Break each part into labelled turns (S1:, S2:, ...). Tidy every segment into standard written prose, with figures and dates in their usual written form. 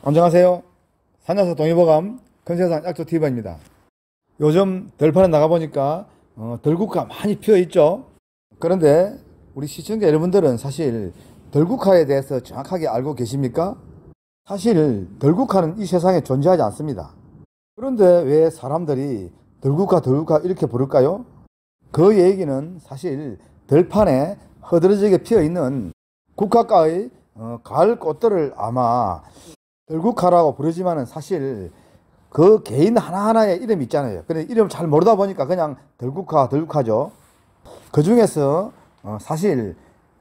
S1: 안녕하세요. 산야사 동의보감 큰세상 약초TV입니다. 요즘 들판에 나가보니까 들국화 많이 피어있죠. 그런데 우리 시청자 여러분들은 사실 들국화에 대해서 정확하게 알고 계십니까? 사실 들국화는 이 세상에 존재하지 않습니다. 그런데 왜 사람들이 들국화 이렇게 부를까요? 그 얘기는 사실 들판에 허드러지게 피어있는 국화과의 가을 꽃들을 아마 들국화라고 부르지만은 사실 그 개인 하나하나의 이름이 있잖아요. 근데 이름을 잘 모르다 보니까 그냥 들국화죠. 그 중에서 사실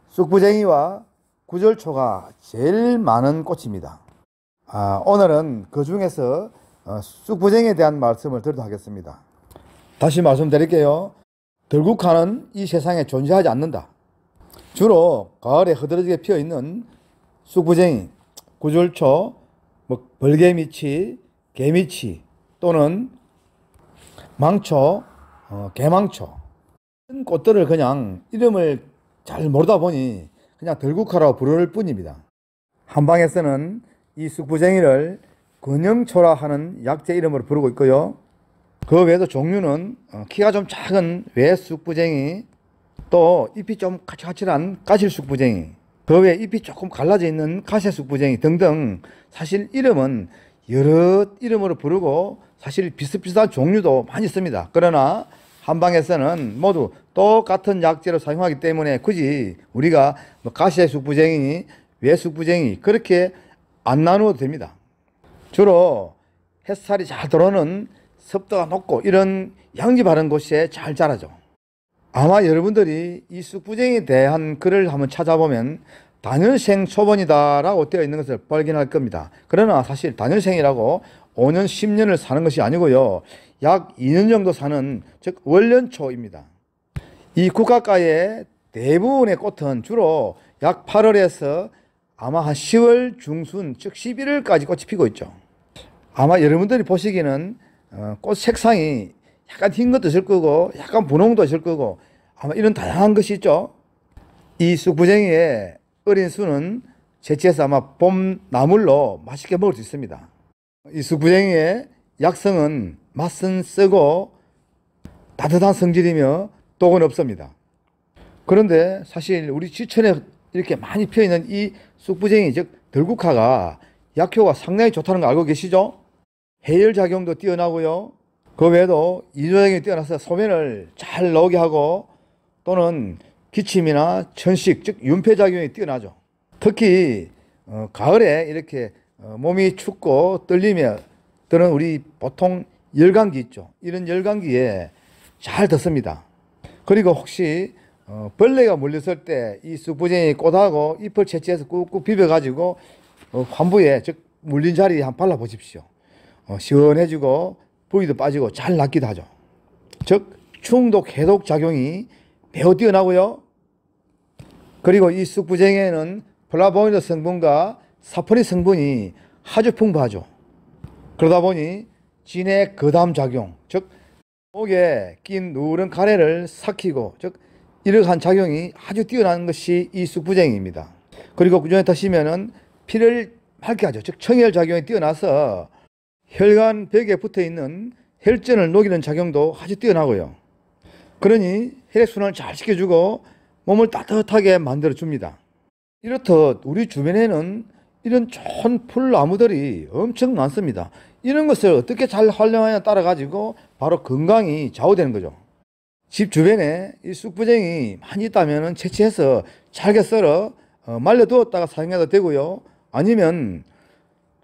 S1: 쑥부쟁이와 구절초가 제일 많은 꽃입니다. 오늘은 그 중에서 쑥부쟁이에 대한 말씀을 드리도록 하겠습니다. 다시 말씀드릴게요. 들국화는 이 세상에 존재하지 않는다. 주로 가을에 흐드러지게 피어있는 쑥부쟁이, 구절초, 벌개미치, 개미치 또는 망초, 개망초 이런 꽃들을 그냥 이름을 잘 모르다 보니 그냥 들국화라고 부를 뿐입니다. 한방에서는 이 쑥부쟁이를 근영초라 하는 약재 이름으로 부르고 있고요. 그 외에도 종류는 키가 좀 작은 외쑥부쟁이, 또 잎이 좀 까칠까칠한 까실쑥부쟁이, 그 외에 잎이 조금 갈라져 있는 가시쑥부쟁이 등등 사실 이름은 여러 이름으로 부르고 사실 비슷비슷한 종류도 많이 있습니다. 그러나 한방에서는 모두 똑같은 약재로 사용하기 때문에 굳이 우리가 가시쑥부쟁이, 외쑥부쟁이 그렇게 안 나누어도 됩니다. 주로 햇살이 잘 들어오는 습도가 높고 이런 양지 바른 곳에 잘 자라죠. 아마 여러분들이 이 쑥부쟁이에 대한 글을 한번 찾아보면 단열생 초본이다 라고 되어 있는 것을 발견할 겁니다. 그러나 사실 단열생이라고 5년 10년을 사는 것이 아니고요, 약 2년 정도 사는 즉 월년초입니다. 이 국화과의 대부분의 꽃은 주로 약 8월에서 아마 한 10월 중순 즉 11월까지 꽃이 피고 있죠. 아마 여러분들이 보시기에는 꽃 색상이 약간 흰 것도 있을 거고 약간 분홍도 있을 거고 아마 이런 다양한 것이 있죠. 이 쑥부쟁이의 어린 수는 채취해서 아마 봄 나물로 맛있게 먹을 수 있습니다. 이 쑥부쟁이의 약성은 맛은 쓰고 따뜻한 성질이며 독은 없습니다. 그런데 사실 우리 지천에 이렇게 많이 피어있는 이 쑥부쟁이 즉 들국화가 약효가 상당히 좋다는 거 알고 계시죠? 해열작용도 뛰어나고요, 그 외에도 이조작용이 뛰어나서 소변을 잘 나오게 하고 또는 기침이나 천식 즉 윤폐작용이 뛰어나죠. 특히 가을에 이렇게 몸이 춥고 떨리며 드는 우리 보통 열감기 있죠. 이런 열감기에 잘 듣습니다. 그리고 혹시 벌레가 물렸을 때 이 쑥부쟁이 꽃하고 잎을 채취해서 꾹꾹 비벼 가지고 환부에 즉 물린 자리에 한번 발라 보십시오. 시원해지고 부위도 빠지고 잘 낫기도 하죠. 즉 충독 해독 작용이 매우 뛰어나고요. 그리고 이 쑥부쟁이에는 플라보노이드 성분과 사포닌 성분이 아주 풍부하죠. 그러다 보니 진해 거담 작용 즉 목에 낀 누런 가래를 삭히고 즉 이러한 작용이 아주 뛰어난 것이 이 쑥부쟁이입니다. 그리고 꾸준히 드시면은 피를 맑게 하죠. 즉 청열 작용이 뛰어나서 혈관 벽에 붙어있는 혈전을 녹이는 작용도 아주 뛰어나고요. 그러니 혈액순환을 잘 시켜주고 몸을 따뜻하게 만들어줍니다. 이렇듯 우리 주변에는 이런 좋은 풀나무들이 엄청 많습니다. 이런 것을 어떻게 잘 활용하느냐에 따라 가지고 바로 건강이 좌우되는 거죠. 집 주변에 이 쑥부쟁이 많이 있다면 채취해서 잘게 썰어 말려두었다가 사용해도 되고요, 아니면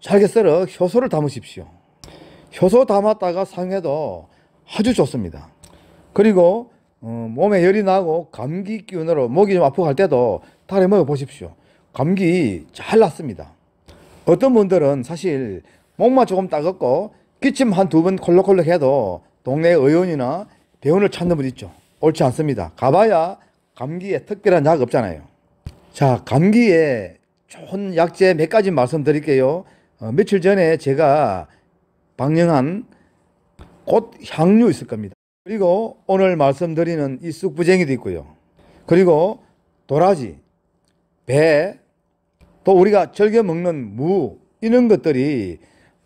S1: 잘게 썰어 효소를 담으십시오. 효소 담았다가 사용해도 아주 좋습니다. 그리고 몸에 열이 나고 감기 기운으로 목이 좀 아프고 할 때도 달에 먹어 보십시오. 감기 잘 낫습니다. 어떤 분들은 사실 목만 조금 따갑고 기침 한 두 번 콜록콜록 해도 동네 의원이나 병원을 찾는 분 있죠. 옳지 않습니다. 가봐야 감기에 특별한 약 없잖아요. 자, 감기에 좋은 약재 몇 가지 말씀드릴게요. 며칠 전에 제가 방영한 꽃향류 있을 겁니다. 그리고 오늘 말씀드리는 이 쑥부쟁이도 있고요. 그리고 도라지, 배, 또 우리가 즐겨 먹는 무, 이런 것들이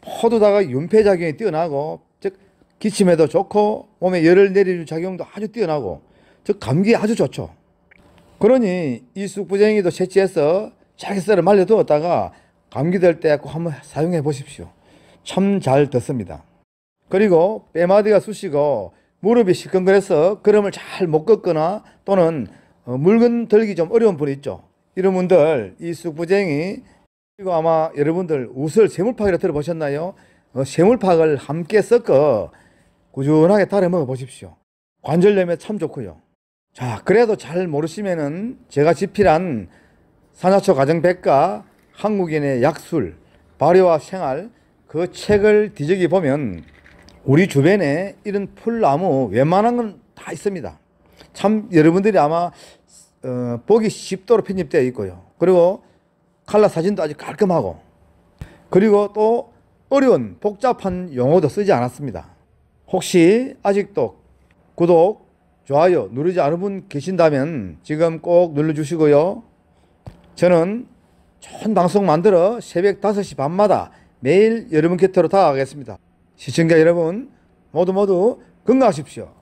S1: 모두 다가 윤폐작용이 뛰어나고, 즉 기침에도 좋고 몸에 열을 내리는 작용도 아주 뛰어나고, 즉 감기에 아주 좋죠. 그러니 이 쑥부쟁이도 채취해서 잘게 썰어 말려 두었다가 감기 될 때 꼭 한번 사용해 보십시오. 참 잘 듣습니다. 그리고 뼈마디가 쑤시고 무릎이 시큰거려서 걸음을 잘 못 걷거나 또는 물건 들기 좀 어려운 분 있죠. 이런 분들 이 쑥부쟁이, 그리고 아마 여러분들 우설 쇠물팍이라 들어보셨나요? 쇠물팍을 함께 섞어 꾸준하게 따라 먹어 보십시오. 관절염에 참 좋고요. 자, 그래도 잘 모르시면은 제가 집필한 산야초 가정백과 한국인의 약술, 발효와 생활, 그 책을 뒤적이 보면 우리 주변에 이런 풀나무 웬만한 건 다 있습니다. 참 여러분들이 아마 보기 쉽도록 편집되어 있고요. 그리고 칼라 사진도 아주 깔끔하고, 그리고 또 어려운 복잡한 용어도 쓰지 않았습니다. 혹시 아직도 구독, 좋아요 누르지 않은 분 계신다면 지금 꼭 눌러주시고요. 저는 좋은 방송 만들어 새벽 5시 반마다 매일 여러분 곁으로 다가가겠습니다. 시청자 여러분 모두 건강하십시오.